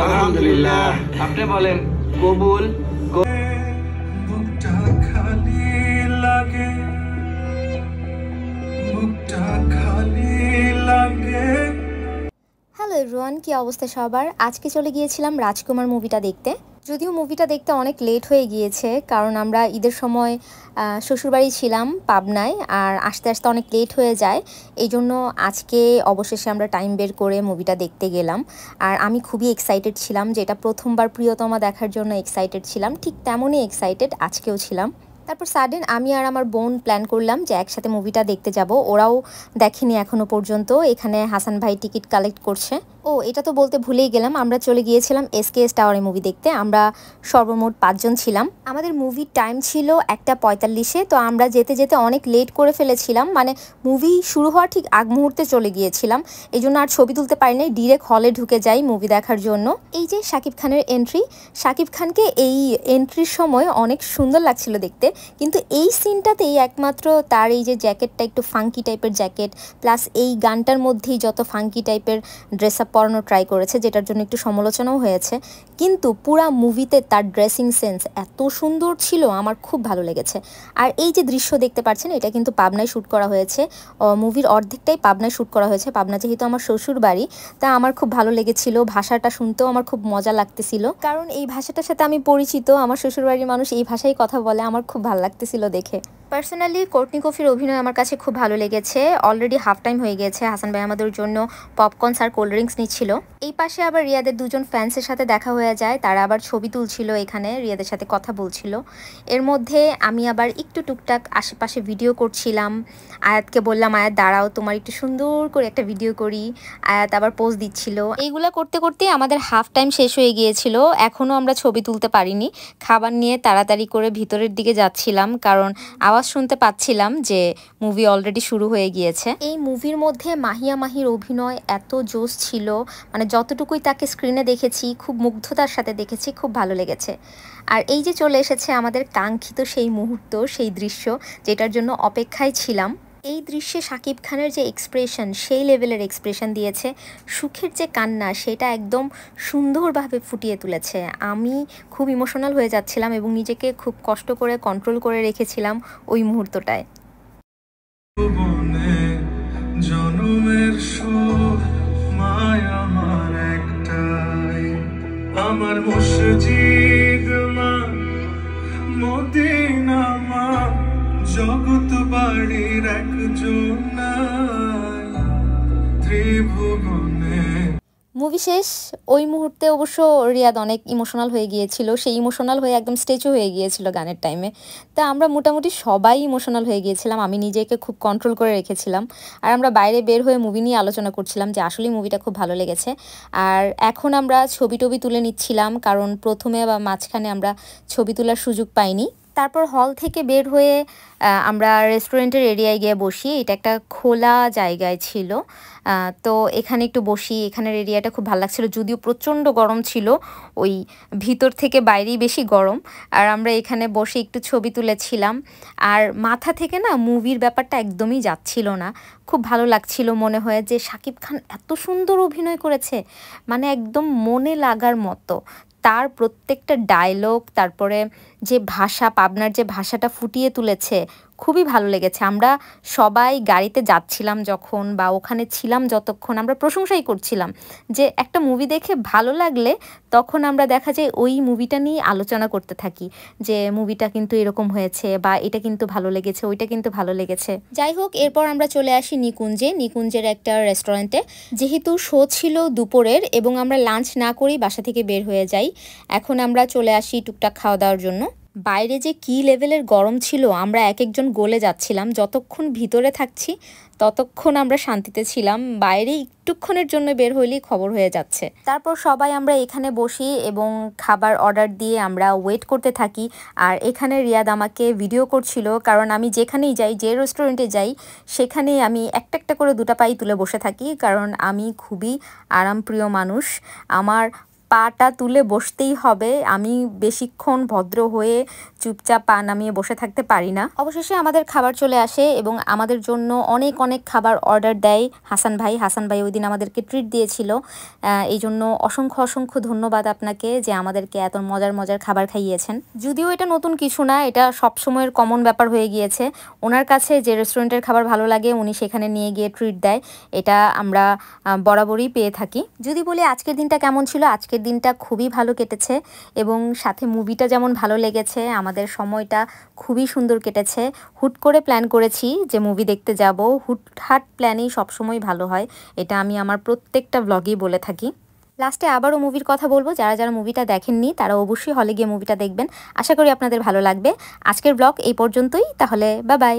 আলহামদুলিল্লাহ। আপনি বলেন কবুল। বুকটা খালি লাগে, বুকটা খালি লাগে। হ্যালো এভরিওয়ান, কি অবস্থা সবার? আজকে চলে গিয়েছিলাম রাজকুমার মুভিটা দেখতে। যদিও মুভিটা দেখতে অনেক লেট হয়ে গিয়েছে, কারণ আমরা ঈদের সময় শ্বশুরবাড়ি ছিলাম পাবনায়, আর আস্তে আস্তে অনেক লেট হয়ে যায়। এই জন্য আজকে অবশেষে আমরা টাইম বের করে মুভিটা দেখতে গেলাম। আর আমি খুবই এক্সাইটেড ছিলাম, যেটা প্রথমবার প্রিয়তমা দেখার জন্য এক্সাইটেড ছিলাম, ঠিক তেমনই এক্সাইটেড আজকেও ছিলাম। তারপর সাডেন আমি আর আমার বোন প্ল্যান করলাম যে একসাথে মুভিটা দেখতে যাব। ওরাও দেখেনি এখনো পর্যন্ত। এখানে হাসান ভাই টিকিট কালেক্ট করছে। ও এটা তো বলতে ভুলেই গেলাম, আমরা চলে গিয়েছিলাম এসকেএস টাওয়ারে মুভি দেখতে। আমরা সর্বমোট 5 জন ছিলাম। আমাদের মুভির টাইম ছিল 1:45-এ। তো আমরা যেতে যেতে অনেক লেট করে ফেলেছিলাম, মানে মুভি শুরু হওয়ার ঠিক আগ মুহূর্তে চলে গিয়েছিলাম। এই জন্য আর ছবি তুলতে পারি নাই, ডিরেক্ট হলে ঢুকে যাই মুভি দেখার জন্য। এই যে শাকিব খানের এন্ট্রি, শাকিব খানকে এই এন্ট্রির সময় অনেক সুন্দর লাগছিল দেখতে, কিন্তু এই সিনটাতেই একমাত্র তার এই যে জ্যাকেটটা একটু ফাঙ্কি টাইপের জ্যাকেট, প্লাস এই গানটার মধ্যেই যত ফাঙ্কি টাইপের ড্রেস আপ পরানো ট্রাই করেছে, যেটার জন্য একটু সমালোচনাও হয়েছে। কিন্তু পুরা মুভিতে তার ড্রেসিং সেন্স এত সুন্দর ছিল, আমার খুব ভালো লেগেছে। আর এই যে দৃশ্য দেখতে পাচ্ছেন, এটা কিন্তু পাবনায় শ্যুট করা হয়েছে। মুভির অর্ধেকটাই পাবনায় শ্যুট করা হয়েছে। পাবনা যেহেতু আমার শ্বশুর বাড়ি, তা আমার খুব ভালো লেগেছিল। ভাষাটা শুনতেও আমার খুব মজা লাগতেছিল, কারণ এই ভাষাটার সাথে আমি পরিচিত। আমার শ্বশুর বাড়ির মানুষ এই ভাষায় কথা বলে, আমার খুব ভালো লাগতেছিল দেখে। পার্সোনালি কোর্টনি কফির অভিনয় আমার কাছে খুব ভালো লেগেছে। অলরেডি হাফ টাইম হয়ে গেছে। হাসান ভাই আমাদের জন্য পপকর্নস আর কোল্ড ড্রিঙ্কস নিচ্ছিল। এই পাশে আবার রিয়াদের 2 জন ফ্যান্সের সাথে দেখা হয়ে যায়, তারা আবার ছবি তুলছিল, এখানে রিয়াদের সাথে কথা বলছিল। এর মধ্যে আমি আবার একটু টুকটাক আশেপাশে ভিডিও করছিলাম। আয়াতকে বললাম, আয়াত দাঁড়াও, তোমার একটু সুন্দর করে একটা ভিডিও করি। আয়াত আবার পোজ দিচ্ছিল। এইগুলা করতে করতে আমাদের হাফ টাইম শেষ হয়ে গিয়েছিল। এখনও আমরা ছবি তুলতে পারিনি। খাবার নিয়ে তাড়াতাড়ি করে ভিতরের দিকে যাচ্ছিলাম, কারণ আওয়াজ শুনতে পাচ্ছিলাম যে মুভি অলরেডি শুরু হয়ে গিয়েছে। এই মুভির মধ্যে মাহিয়া মাহির অভিনয় এত জোশ ছিল, মানে যতটুকুই তাকে স্ক্রিনে দেখেছি খুব মুগ্ধতার সাথে দেখেছি, খুব ভালো লেগেছে। আর এই যে চলে এসেছে আমাদের কাঙ্ক্ষিত সেই মুহূর্ত, সেই দৃশ্য যেটার জন্য অপেক্ষায় ছিলাম। এই দৃশ্যে শাকিব খানের যে এক্সপ্রেশন, সেই লেভেলের এক্সপ্রেশন দিয়েছে। সুখের যে কান্না, সেটা একদম সুন্দরভাবে ফুটিয়ে তুলেছে। আমি খুব ইমোশনাল হয়ে যাচ্ছিলাম এবং নিজেকে খুব কষ্ট করে কন্ট্রোল করে রেখেছিলাম ওই মুহূর্তটায়। জনমের সুখ মায়া আমার একটাই, আমার মসজিদ মা মদিনা মা, জগৎ বাড়ির একজন ত্রিভুবনে। মুভি শেষ। ওই মুহূর্তে অবশ্য রিয়াদ অনেক ইমোশনাল হয়ে গিয়েছিল। সেই ইমোশনাল হয়ে একদম স্টেচু হয়ে গিয়েছিল গানের টাইমে। তা আমরা মোটামুটি সবাই ইমোশনাল হয়ে গিয়েছিলাম। আমি নিজেকে খুব কন্ট্রোল করে রেখেছিলাম। আর আমরা বাইরে বের হয়ে মুভি নিয়ে আলোচনা করছিলাম যে আসলেই মুভিটা খুব ভালো লেগেছে। আর এখন আমরা ছবি টবি তুলে নিচ্ছিলাম, কারণ প্রথমে বা মাঝখানে আমরা ছবি তোলার সুযোগ পাইনি। তারপর হল থেকে বের হয়ে আমরা রেস্টুরেন্টের এরিয়ায় গিয়ে বসি। এটা একটা খোলা জায়গায় ছিল, তো এখানে একটু বসি। এখানের এরিয়াটা খুব ভালো লাগছিল, যদিও প্রচণ্ড গরম ছিল, ওই ভিতর থেকে বাইরেই বেশি গরম। আর আমরা এখানে বসে একটু ছবি তুলেছিলাম। আর মাথা থেকে না মুভির ব্যাপারটা একদমই যাচ্ছিল না। খুব ভালো লাগছিল, মনে হয় যে শাকিব খান এত সুন্দর অভিনয় করেছে, মানে একদম মনে লাগার মতো। তার প্রত্যেকটা ডায়লগ, তারপরে যে ভাষা, পাবনার যে ভাষাটা ফুটিয়ে তুলেছে, খুবই ভালো লেগেছে। আমরা সবাই গাড়িতে যাচ্ছিলাম যখন, বা ওখানে ছিলাম যতক্ষণ, আমরা প্রশংসাই করছিলাম যে একটা মুভি দেখে ভালো লাগলে তখন আমরা দেখা যায় ওই মুভিটা নিয়ে আলোচনা করতে থাকি, যে মুভিটা কিন্তু এরকম হয়েছে, বা এটা কিন্তু ভালো লেগেছে, ওইটা কিন্তু ভালো লেগেছে। যাই হোক, এরপর আমরা চলে আসি নিকুঞ্জের একটা রেস্টুরেন্টে। যেহেতু শো ছিল দুপুরের এবং আমরা লাঞ্চ না করেই বাসা থেকে বের হয়ে যাই। এখন আমরা চলে আসি টুকটাক খাওয়া দাওয়ার জন্য। বাইরে যে কী লেভেলের গরম ছিল, আমরা এক একজন গলে যাচ্ছিলাম। যতক্ষণ ভিতরে থাকছি ততক্ষণ আমরা শান্তিতে ছিলাম, বাইরে একটুক্ষণের জন্য বের হইলেই খবর হয়ে যাচ্ছে। তারপর সবাই আমরা এখানে বসি এবং খাবার অর্ডার দিয়ে আমরা ওয়েট করতে থাকি। আর এখানে রিয়াদ আমাকে ভিডিও করছিল, কারণ আমি যেখানেই যাই, যে রেস্টুরেন্টে যাই, সেখানেই আমি একটা একটা করে 2টা পাই তুলে বসে থাকি, কারণ আমি খুবই আরামপ্রিয় মানুষ। আমার পাটা তুলে বসতেই হবে। আমি বেশিক্ষণ ভদ্র হয়ে চুপচাপ পা নামিয়ে বসে থাকতে পারি না। অবশেষে আমাদের খাবার চলে আসে এবং আমাদের জন্য অনেক অনেক খাবার অর্ডার দেয় হাসান ভাই। হাসান ভাই ওই দিন আমাদেরকে ট্রিট দিয়েছিল, এই জন্য অসংখ্য অসংখ্য ধন্যবাদ আপনাকে যে আমাদেরকে এত মজার মজার খাবার খাইয়েছেন। যদিও এটা নতুন কিছু না, এটা সবসময়ের কমন ব্যাপার হয়ে গিয়েছে। ওনার কাছে যে রেস্টুরেন্টের খাবার ভালো লাগে উনি সেখানে নিয়ে গিয়ে ট্রিট দেয়, এটা আমরা বরাবরই পেয়ে থাকি। যদি বলি আজকের দিনটা কেমন ছিল, আজকের দিনটা খুবই ভালো কেটেছে এবং সাথে মুভিটা যেমন ভালো লেগেছে, আমাদের সময়টা খুবই সুন্দর কেটেছে। হুট করে প্ল্যান করেছি যে মুভি দেখতে যাব, হুটহাট প্ল্যানই সবসময় ভালো হয়, এটা আমি আমার প্রত্যেকটা ব্লগেই বলে থাকি। লাস্টে আবারও মুভির কথা বলবো, যারা যারা মুভিটা দেখেননি তারা অবশ্যই হলে গিয়ে মুভিটা দেখবেন। আশা করি আপনাদের ভালো লাগবে। আজকের ব্লগ এই পর্যন্তই, তাহলে বাই বাই।